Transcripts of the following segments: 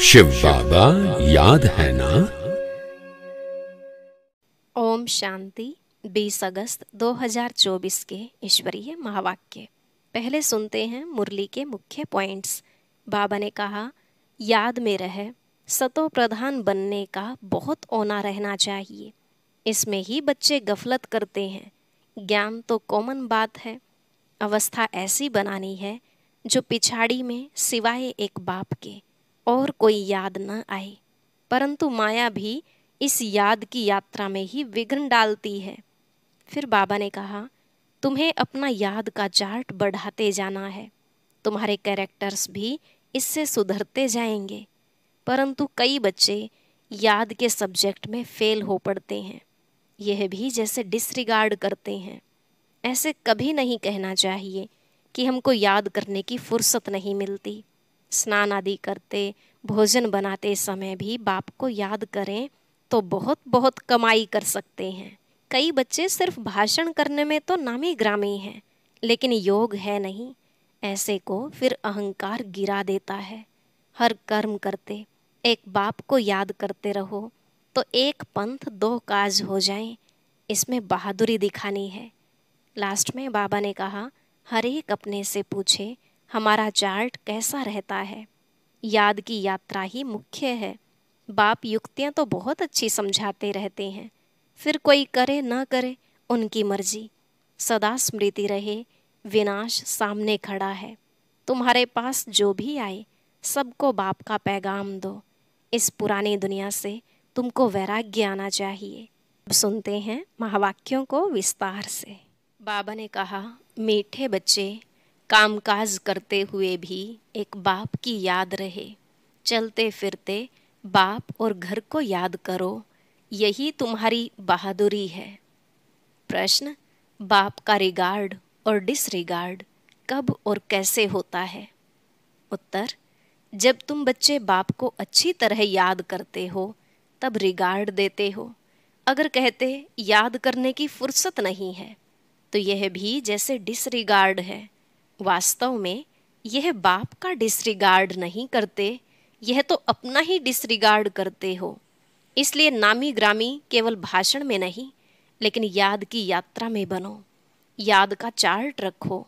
शिव बाबा याद है ना। ओम शांति। 20 अगस्त 2024 के ईश्वरीय महावाक्य। पहले सुनते हैं मुरली के मुख्य पॉइंट्स। बाबा ने कहा, याद में रहे, सतो प्रधान बनने का बहुत औना रहना चाहिए। इसमें ही बच्चे गफलत करते हैं। ज्ञान तो कॉमन बात है। अवस्था ऐसी बनानी है जो पिछाड़ी में सिवाय एक बाप के और कोई याद न आए। परंतु माया भी इस याद की यात्रा में ही विघ्न डालती है। फिर बाबा ने कहा, तुम्हें अपना याद का चार्ट बढ़ाते जाना है। तुम्हारे कैरेक्टर्स भी इससे सुधरते जाएंगे। परंतु कई बच्चे याद के सब्जेक्ट में फेल हो पड़ते हैं। यह भी जैसे डिसरिगार्ड करते हैं। ऐसे कभी नहीं कहना चाहिए कि हमको याद करने की फुर्सत नहीं मिलती। स्नान आदि करते, भोजन बनाते समय भी बाप को याद करें तो बहुत बहुत कमाई कर सकते हैं। कई बच्चे सिर्फ भाषण करने में तो नामी ग्रामी हैं, लेकिन योग है नहीं। ऐसे को फिर अहंकार गिरा देता है। हर कर्म करते एक बाप को याद करते रहो तो एक पंथ दो काज हो जाएं। इसमें बहादुरी दिखानी है। लास्ट में बाबा ने कहा, हर एक अपने से पूछे हमारा चार्ट कैसा रहता है। याद की यात्रा ही मुख्य है। बाप युक्तियां तो बहुत अच्छी समझाते रहते हैं, फिर कोई करे न करे उनकी मर्जी। सदा स्मृति रहे, विनाश सामने खड़ा है। तुम्हारे पास जो भी आए सबको बाप का पैगाम दो। इस पुरानी दुनिया से तुमको वैराग्य आना चाहिए। अब सुनते हैं महावाक्यों को विस्तार से। बाबा ने कहा, मीठे बच्चे, कामकाज करते हुए भी एक बाप की याद रहे। चलते फिरते बाप और घर को याद करो, यही तुम्हारी बहादुरी है। प्रश्न, बाप का रिगार्ड और डिसरिगार्ड कब और कैसे होता है? उत्तर, जब तुम बच्चे बाप को अच्छी तरह याद करते हो तब रिगार्ड देते हो। अगर कहते याद करने की फुर्सत नहीं है तो यह भी जैसे डिसरिगार्ड है। वास्तव में यह बाप का डिसरिगार्ड नहीं करते, यह तो अपना ही डिसरिगार्ड करते हो। इसलिए नामी ग्रामी केवल भाषण में नहीं, लेकिन याद की यात्रा में बनो। याद का चार्ट रखो।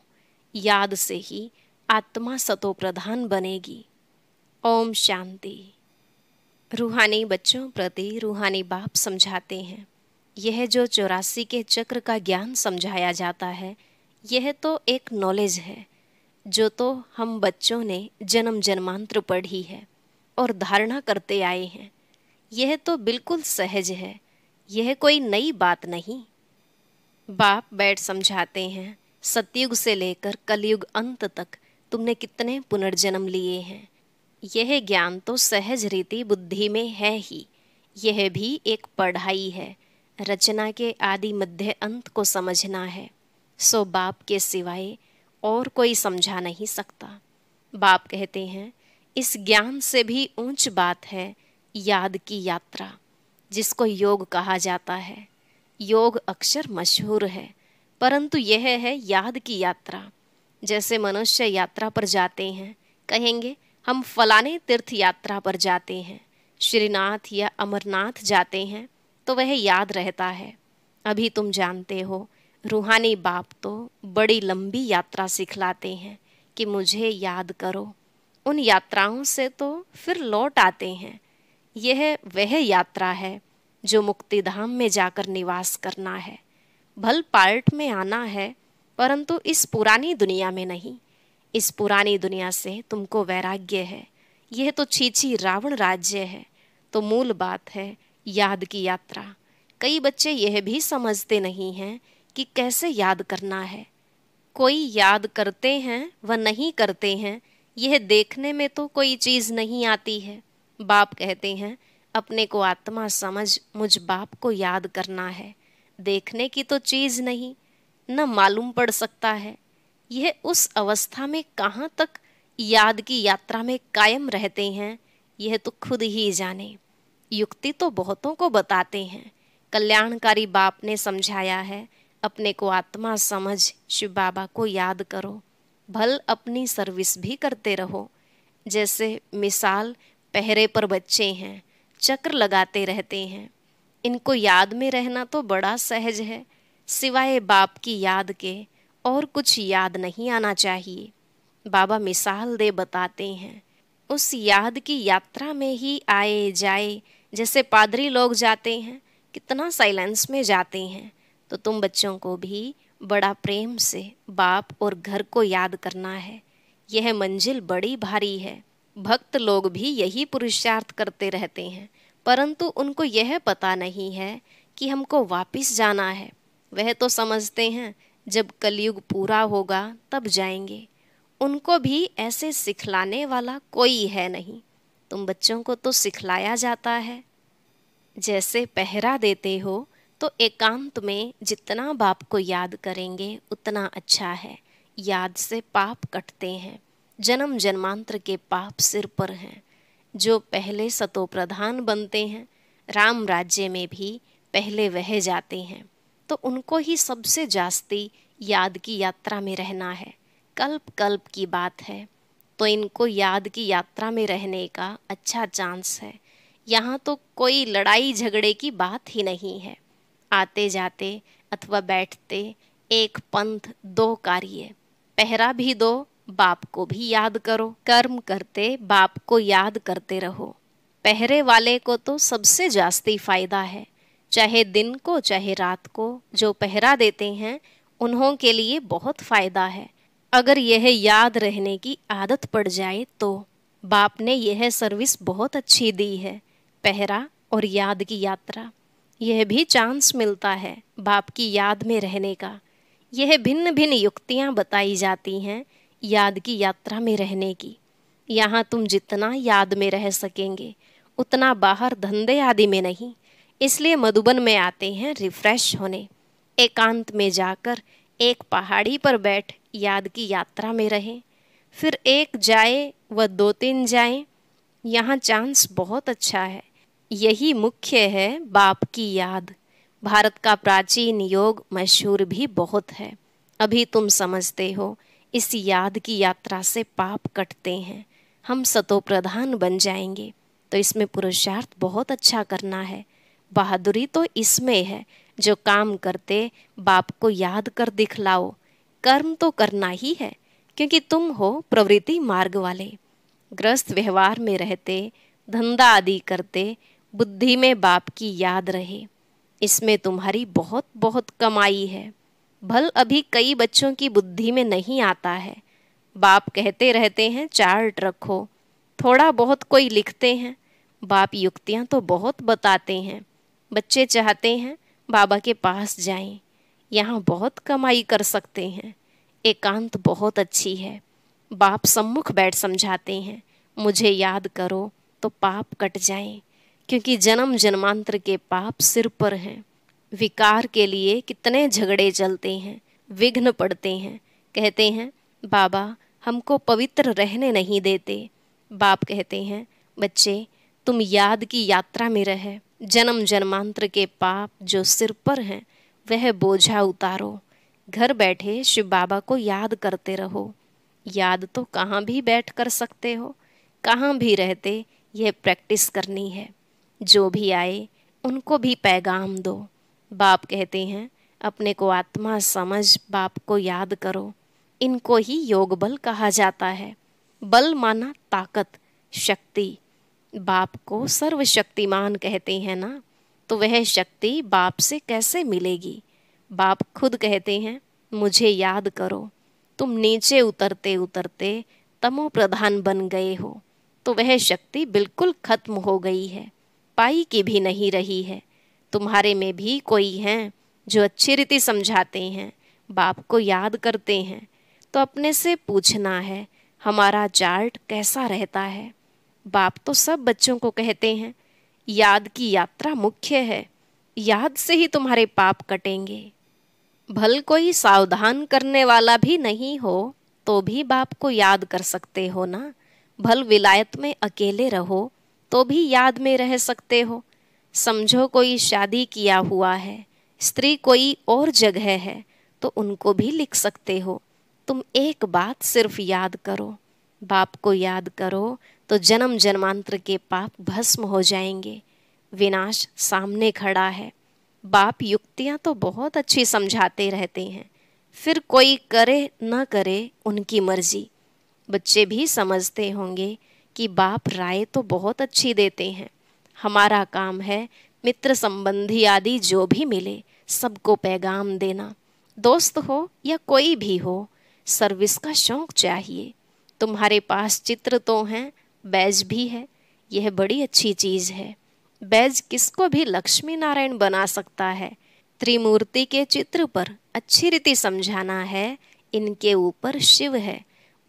याद से ही आत्मा सतो प्रधान बनेगी। ओम शांति। रूहानी बच्चों प्रति रूहानी बाप समझाते हैं, यह जो 84 के चक्र का ज्ञान समझाया जाता है, यह तो एक नॉलेज है जो तो हम बच्चों ने जन्म जन्मांतर पढ़ी है और धारणा करते आए हैं। यह तो बिल्कुल सहज है, यह कोई नई बात नहीं। बाप बैठ समझाते हैं, सतयुग से लेकर कलयुग अंत तक तुमने कितने पुनर्जन्म लिए हैं। यह ज्ञान तो सहज रीति बुद्धि में है ही। यह भी एक पढ़ाई है। रचना के आदि मध्य अंत को समझना है। सो बाप के सिवाय और कोई समझा नहीं सकता। बाप कहते हैं, इस ज्ञान से भी ऊंच बात है याद की यात्रा, जिसको योग कहा जाता है। योग अक्षर मशहूर है, परंतु यह है याद की यात्रा। जैसे मनुष्य यात्रा पर जाते हैं, कहेंगे हम फलाने तीर्थ यात्रा पर जाते हैं, श्रीनाथ या अमरनाथ जाते हैं, तो वह याद रहता है। अभी तुम जानते हो, रूहानी बाप तो बड़ी लंबी यात्रा सिखलाते हैं कि मुझे याद करो। उन यात्राओं से तो फिर लौट आते हैं। यह वह यात्रा है जो मुक्तिधाम में जाकर निवास करना है। भल पार्ट में आना है, परंतु इस पुरानी दुनिया में नहीं। इस पुरानी दुनिया से तुमको वैराग्य है। यह तो छीछी रावण राज्य है। तो मूल बात है याद की यात्रा। कई बच्चे यह भी समझते नहीं हैं कि कैसे याद करना है। कोई याद करते हैं व नहीं करते हैं, यह देखने में तो कोई चीज़ नहीं आती है। बाप कहते हैं, अपने को आत्मा समझ मुझ बाप को याद करना है। देखने की तो चीज़ नहीं, न मालूम पड़ सकता है। यह उस अवस्था में कहाँ तक याद की यात्रा में कायम रहते हैं, यह तो खुद ही जाने। युक्ति तो बहुतों को बताते हैं। कल्याणकारी बाप ने समझाया है, अपने को आत्मा समझ शिव बाबा को याद करो। भल अपनी सर्विस भी करते रहो। जैसे मिसाल पहरे पर बच्चे हैं, चक्र लगाते रहते हैं। इनको याद में रहना तो बड़ा सहज है, सिवाय बाप की याद के और कुछ याद नहीं आना चाहिए। बाबा मिसाल दे बताते हैं, उस याद की यात्रा में ही आए जाए, जैसे पादरी लोग जाते हैं, कितना साइलेंस में जाते हैं। तो तुम बच्चों को भी बड़ा प्रेम से बाप और घर को याद करना है। यह मंजिल बड़ी भारी है। भक्त लोग भी यही पुरुषार्थ करते रहते हैं, परंतु उनको यह पता नहीं है कि हमको वापिस जाना है। वह तो समझते हैं जब कलयुग पूरा होगा तब जाएंगे। उनको भी ऐसे सिखलाने वाला कोई है नहीं। तुम बच्चों को तो सिखलाया जाता है। जैसे पहरा देते हो तो एकांत में जितना बाप को याद करेंगे उतना अच्छा है। याद से पाप कटते हैं, जन्म जन्मांतर के पाप सिर पर हैं। जो पहले सतो प्रधान बनते हैं, राम राज्य में भी पहले वह जाते हैं, तो उनको ही सबसे जास्ती याद की यात्रा में रहना है। कल्प कल्प की बात है, तो इनको याद की यात्रा में रहने का अच्छा चांस है। यहाँ तो कोई लड़ाई झगड़े की बात ही नहीं है। आते जाते अथवा बैठते एक पंथ दो कार्य, पहरा भी दो, बाप को भी याद करो। कर्म करते बाप को याद करते रहो। पहरे वाले को तो सबसे जास्ती फायदा है, चाहे दिन को चाहे रात को। जो पहरा देते हैं उन्हों के लिए बहुत फायदा है। अगर यह याद रहने की आदत पड़ जाए तो बाप ने यह सर्विस बहुत अच्छी दी है, पहरा और याद की यात्रा। यह भी चांस मिलता है बाप की याद में रहने का। यह भिन्न भिन्न युक्तियां बताई जाती हैं याद की यात्रा में रहने की। यहाँ तुम जितना याद में रह सकेंगे उतना बाहर धंधे आदि में नहीं। इसलिए मधुबन में आते हैं रिफ्रेश होने। एकांत में जाकर एक पहाड़ी पर बैठ याद की यात्रा में रहें। फिर एक जाए व दो तीन जाएं। यहाँ चांस बहुत अच्छा है। यही मुख्य है बाप की याद। भारत का प्राचीन योग मशहूर भी बहुत है। अभी तुम समझते हो इस याद की यात्रा से पाप कटते हैं, हम सतो प्रधान बन जाएंगे। तो इसमें पुरुषार्थ बहुत अच्छा करना है। बहादुरी तो इसमें है, जो काम करते बाप को याद कर दिखलाओ। कर्म तो करना ही है, क्योंकि तुम हो प्रवृत्ति मार्ग वाले। ग्रस्त व्यवहार में रहते, धंधा आदि करते, बुद्धि में बाप की याद रहे, इसमें तुम्हारी बहुत बहुत कमाई है। भल अभी कई बच्चों की बुद्धि में नहीं आता है। बाप कहते रहते हैं चार्ट रखो, थोड़ा बहुत कोई लिखते हैं। बाप युक्तियां तो बहुत बताते हैं। बच्चे चाहते हैं बाबा के पास जाएं, यहाँ बहुत कमाई कर सकते हैं। एकांत बहुत अच्छी है। बाप सम्मुख बैठ समझाते हैं, मुझे याद करो तो पाप कट जाएं, क्योंकि जन्म जन्मांतर के पाप सिर पर हैं। विकार के लिए कितने झगड़े चलते हैं, विघ्न पड़ते हैं। कहते हैं बाबा हमको पवित्र रहने नहीं देते। बाप कहते हैं बच्चे तुम याद की यात्रा में रहे, जन्म जन्मांतर के पाप जो सिर पर हैं वह बोझा उतारो। घर बैठे शिव बाबा को याद करते रहो। याद तो कहाँ भी बैठ कर सकते हो, कहाँ भी रहते यह प्रैक्टिस करनी है। जो भी आए उनको भी पैगाम दो। बाप कहते हैं अपने को आत्मा समझ बाप को याद करो। इनको ही योग बल कहा जाता है। बल माना ताकत, शक्ति। बाप को सर्वशक्तिमान कहते हैं ना, तो वह शक्ति बाप से कैसे मिलेगी। बाप खुद कहते हैं मुझे याद करो। तुम नीचे उतरते उतरते तमो प्रधान बन गए हो, तो वह शक्ति बिल्कुल खत्म हो गई है, पाई की भी नहीं रही है। तुम्हारे में भी कोई हैं जो अच्छी रीति समझाते हैं, बाप को याद करते हैं, तो अपने से पूछना है हमारा चार्ट कैसा रहता है। बाप तो सब बच्चों को कहते हैं याद की यात्रा मुख्य है, याद से ही तुम्हारे पाप कटेंगे। भल कोई सावधान करने वाला भी नहीं हो तो भी बाप को याद कर सकते हो ना। भल विलायत में अकेले रहो तो भी याद में रह सकते हो। समझो कोई शादी किया हुआ है, स्त्री कोई और जगह है, तो उनको भी लिख सकते हो। तुम एक बात सिर्फ याद करो, बाप को याद करो तो जन्म जन्मांतर के पाप भस्म हो जाएंगे। विनाश सामने खड़ा है। बाप युक्तियां तो बहुत अच्छी समझाते रहते हैं, फिर कोई करे न करे उनकी मर्जी। बच्चे भी समझते होंगे कि बाप राय तो बहुत अच्छी देते हैं। हमारा काम है मित्र संबंधी आदि जो भी मिले सबको पैगाम देना। दोस्त हो या कोई भी हो, सर्विस का शौक चाहिए। तुम्हारे पास चित्र तो हैं, बैज भी है, यह बड़ी अच्छी चीज है। बैज किसको भी लक्ष्मी नारायण बना सकता है। त्रिमूर्ति के चित्र पर अच्छी रीति समझाना है, इनके ऊपर शिव है।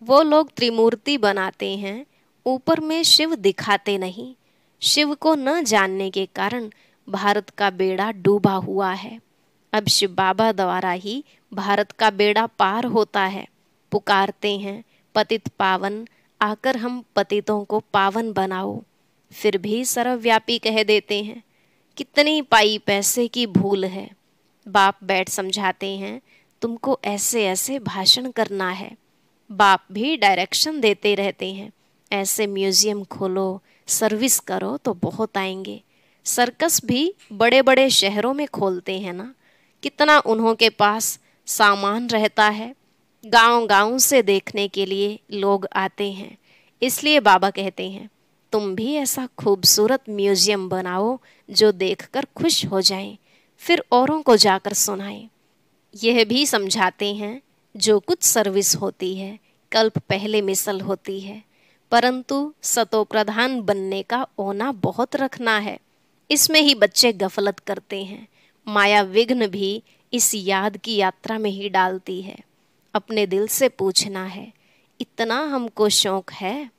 वो लोग त्रिमूर्ति बनाते हैं, ऊपर में शिव दिखाते नहीं। शिव को न जानने के कारण भारत का बेड़ा डूबा हुआ है। अब शिव बाबा द्वारा ही भारत का बेड़ा पार होता है। पुकारते हैं पतित पावन, आकर हम पतितों को पावन बनाओ। फिर भी सर्वव्यापी कह देते हैं, कितनी पाई पैसे की भूल है। बाप बैठ समझाते हैं, तुमको ऐसे ऐसे भाषण करना है। बाप भी डायरेक्शन देते रहते हैं, ऐसे म्यूजियम खोलो, सर्विस करो तो बहुत आएंगे। सर्कस भी बड़े बड़े शहरों में खोलते हैं ना, कितना उन्हों के पास सामान रहता है। गांव गांव से देखने के लिए लोग आते हैं। इसलिए बाबा कहते हैं, तुम भी ऐसा खूबसूरत म्यूजियम बनाओ जो देखकर खुश हो जाएं, फिर औरों को जाकर सुनाएं। यह भी समझाते हैं, जो कुछ सर्विस होती है कल्प पहले मिसल होती है, परंतु सतो प्रधान बनने का ओना बहुत रखना है। इसमें ही बच्चे गफलत करते हैं। माया विघ्न भी इस याद की यात्रा में ही डालती है। अपने दिल से पूछना है, इतना हमको शौक है,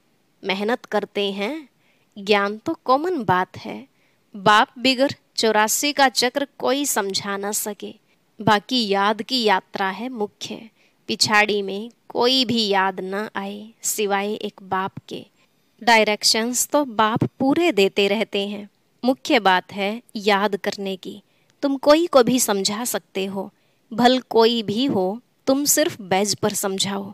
मेहनत करते हैं। ज्ञान तो कॉमन बात है। बाप बिगर 84 का चक्र कोई समझा न सके। बाकी याद की यात्रा है मुख्य। पिछाड़ी में कोई भी याद न आए सिवाय एक बाप के। डायरेक्शंस तो बाप पूरे देते रहते हैं। मुख्य बात है याद करने की। तुम कोई को भी समझा सकते हो, भल कोई भी हो, तुम सिर्फ बैज पर समझाओ।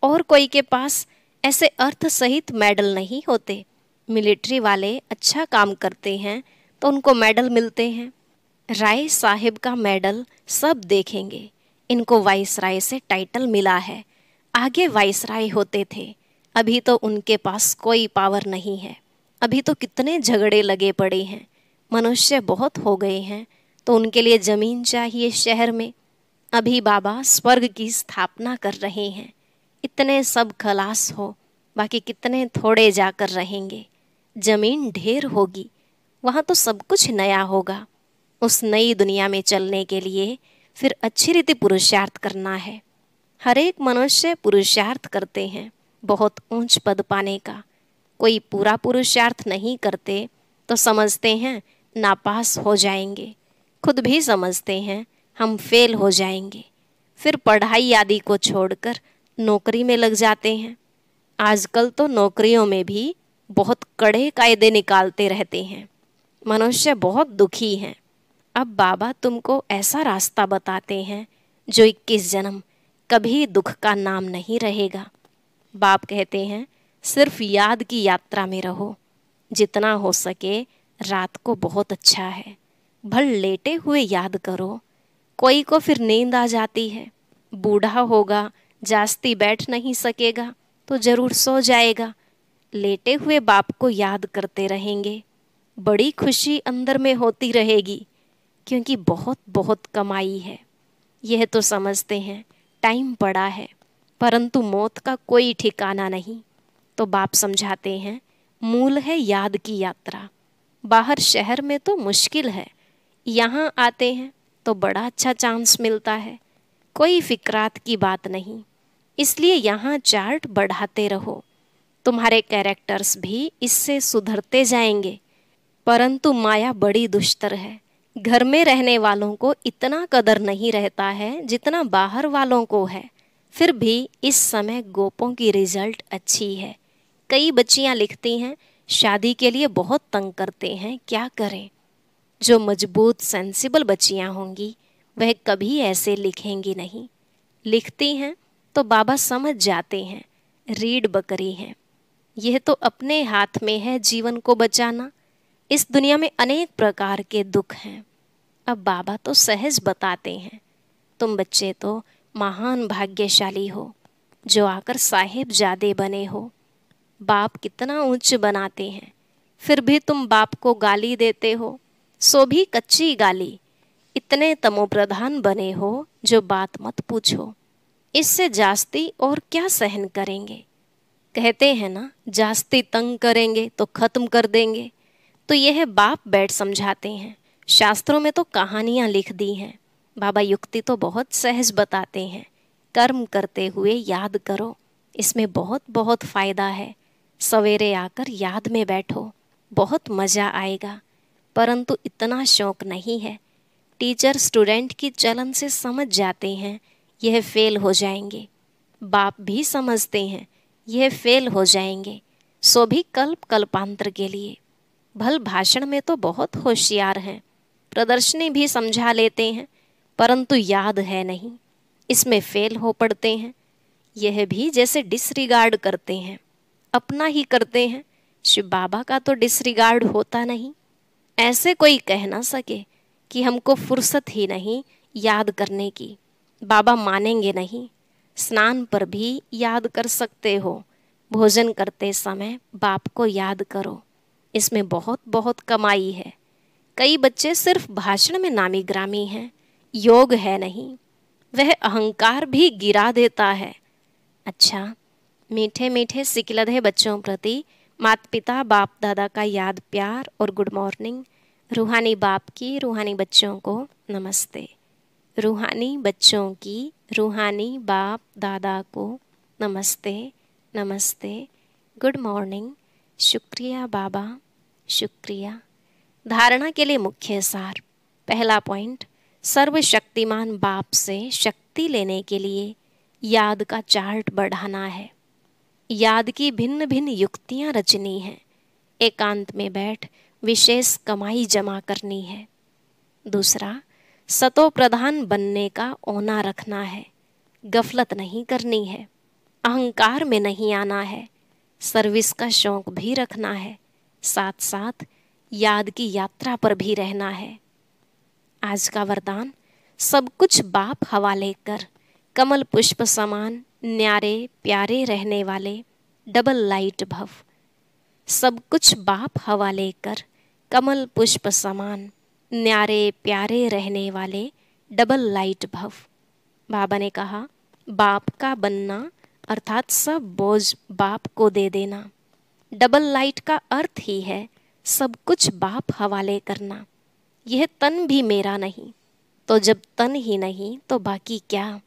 और कोई के पास ऐसे अर्थ सहित मेडल नहीं होते। मिलिट्री वाले अच्छा काम करते हैं तो उनको मेडल मिलते हैं। राय साहिब का मेडल सब देखेंगे। इनको वाइसराय से टाइटल मिला है। आगे वाइसराय होते थे, अभी तो उनके पास कोई पावर नहीं है। अभी तो कितने झगड़े लगे पड़े हैं। मनुष्य बहुत हो गए हैं तो उनके लिए जमीन चाहिए शहर में। अभी बाबा स्वर्ग की स्थापना कर रहे हैं। इतने सब खलास हो, बाकी कितने थोड़े जाकर रहेंगे। जमीन ढेर होगी, वहाँ तो सब कुछ नया होगा। उस नई दुनिया में चलने के लिए फिर अच्छी रीति पुरुषार्थ करना है। हर एक मनुष्य पुरुषार्थ करते हैं बहुत ऊंच पद पाने का। कोई पूरा पुरुषार्थ नहीं करते तो समझते हैं नापास हो जाएंगे। खुद भी समझते हैं हम फेल हो जाएंगे। फिर पढ़ाई आदि को छोड़कर नौकरी में लग जाते हैं। आजकल तो नौकरियों में भी बहुत कड़े कायदे निकालते रहते हैं। मनुष्य बहुत दुखी हैं। अब बाबा तुमको ऐसा रास्ता बताते हैं जो 21 जन्म कभी दुख का नाम नहीं रहेगा। बाप कहते हैं, सिर्फ याद की यात्रा में रहो। जितना हो सके रात को बहुत अच्छा है। भल लेटे हुए याद करो। कोई को फिर नींद आ जाती है। बूढ़ा होगा, जास्ती बैठ नहीं सकेगा तो जरूर सो जाएगा। लेटे हुए बाप को याद करते रहेंगे, बड़ी खुशी अंदर में होती रहेगी, क्योंकि बहुत बहुत कमाई है। यह तो समझते हैं टाइम पड़ा है, परंतु मौत का कोई ठिकाना नहीं। तो बाप समझाते हैं, मूल है याद की यात्रा। बाहर शहर में तो मुश्किल है, यहाँ आते हैं तो बड़ा अच्छा चांस मिलता है। कोई फिक्रात की बात नहीं, इसलिए यहाँ चार्ट बढ़ाते रहो। तुम्हारे कैरेक्टर्स भी इससे सुधरते जाएंगे। परंतु माया बड़ी दुष्टर है। घर में रहने वालों को इतना कदर नहीं रहता है जितना बाहर वालों को है। फिर भी इस समय गोपों की रिजल्ट अच्छी है। कई बच्चियां लिखती हैं, शादी के लिए बहुत तंग करते हैं, क्या करें। जो मजबूत सेंसिबल बच्चियां होंगी वह कभी ऐसे लिखेंगी नहीं। लिखती हैं तो बाबा समझ जाते हैं रीड बकरी हैं। यह तो अपने हाथ में है जीवन को बचाना। इस दुनिया में अनेक प्रकार के दुख हैं। अब बाबा तो सहज बताते हैं, तुम बच्चे तो महान भाग्यशाली हो जो आकर साहिबजादे बने हो। बाप कितना ऊंच बनाते हैं, फिर भी तुम बाप को गाली देते हो, सो भी कच्ची गाली। इतने तमोप्रधान बने हो जो बात मत पूछो। इससे जास्ती और क्या सहन करेंगे। कहते हैं ना, जास्ती तंग करेंगे तो खत्म कर देंगे। तो यह बाप बैठ समझाते हैं। शास्त्रों में तो कहानियां लिख दी हैं, बाबा युक्ति तो बहुत सहज बताते हैं। कर्म करते हुए याद करो, इसमें बहुत बहुत फायदा है। सवेरे आकर याद में बैठो, बहुत मजा आएगा। परंतु इतना शौक नहीं है। टीचर स्टूडेंट की चलन से समझ जाते हैं यह फेल हो जाएंगे। बाप भी समझते हैं यह फेल हो जाएंगे, सो भी कल्प कल्पांतर के लिए। भल भाषण में तो बहुत होशियार हैं, प्रदर्शनी भी समझा लेते हैं, परंतु याद है नहीं, इसमें फेल हो पड़ते हैं। यह भी जैसे डिसरिगार्ड करते हैं, अपना ही करते हैं, शिव बाबा का तो डिसरिगार्ड होता नहीं। ऐसे कोई कह ना सके कि हमको फुर्सत ही नहीं याद करने की, बाबा मानेंगे नहीं। स्नान पर भी याद कर सकते हो, भोजन करते समय बाप को याद करो, इसमें बहुत बहुत कमाई है। कई बच्चे सिर्फ भाषण में नामी ग्रामी हैं, योग है नहीं, वह अहंकार भी गिरा देता है। अच्छा, मीठे मीठे सिकिलधे बच्चों प्रति माता पिता बाप दादा का याद प्यार और गुड मॉर्निंग। रूहानी बाप की रूहानी बच्चों को नमस्ते। रूहानी बच्चों की रूहानी बाप दादा को नमस्ते नमस्ते, गुड मॉर्निंग, शुक्रिया बाबा, शुक्रिया। धारणा के लिए मुख्य सार। पहला पॉइंट, सर्वशक्तिमान बाप से शक्ति लेने के लिए याद का चार्ट बढ़ाना है। याद की भिन्न भिन्न युक्तियां रचनी हैं। एकांत में बैठ विशेष कमाई जमा करनी है। दूसरा, सतो प्रधान बनने का औना रखना है, गफलत नहीं करनी है, अहंकार में नहीं आना है, सर्विस का शौक भी रखना है, साथ साथ याद की यात्रा पर भी रहना है। आज का वरदान, सब कुछ बाप हवाले कर, कमल पुष्प समान न्यारे प्यारे रहने वाले डबल लाइट भव। सब कुछ बाप हवाले कर, कमल पुष्प समान न्यारे प्यारे रहने वाले डबल लाइट भव। बाबा ने कहा, बाप का बनना अर्थात सब बोझ बाप को दे देना। डबल लाइट का अर्थ ही है सब कुछ बाप हवाले करना। यह तन भी मेरा नहीं, तो जब तन ही नहीं तो बाकी क्या।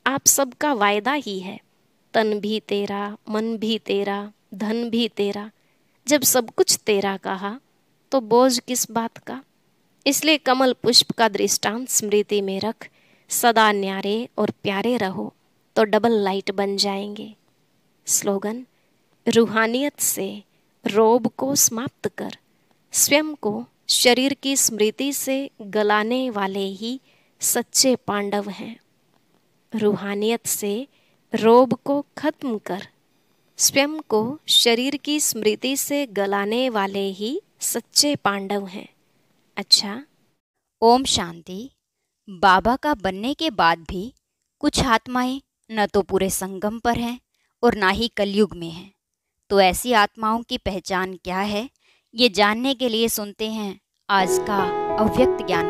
आप सबका वायदा ही है, तन भी तेरा, मन भी तेरा, धन भी तेरा। जब सब कुछ तेरा कहा तो बोझ किस बात का। इसलिए कमल पुष्प का दृष्टांत स्मृति में रख, सदा न्यारे और प्यारे रहो तो डबल लाइट बन जाएंगे। स्लोगन, रूहानियत से रोब को समाप्त कर, स्वयं को शरीर की स्मृति से गलाने वाले ही सच्चे पांडव हैं। रूहानियत से रोब को खत्म कर, स्वयं को शरीर की स्मृति से गलाने वाले ही सच्चे पांडव हैं। अच्छा, ओम शांति। बाबा का बनने के बाद भी कुछ आत्माएं न तो पूरे संगम पर हैं और ना ही कलयुग में हैं। तो ऐसी आत्माओं की पहचान क्या है, ये जानने के लिए सुनते हैं आज का अव्यक्त ज्ञान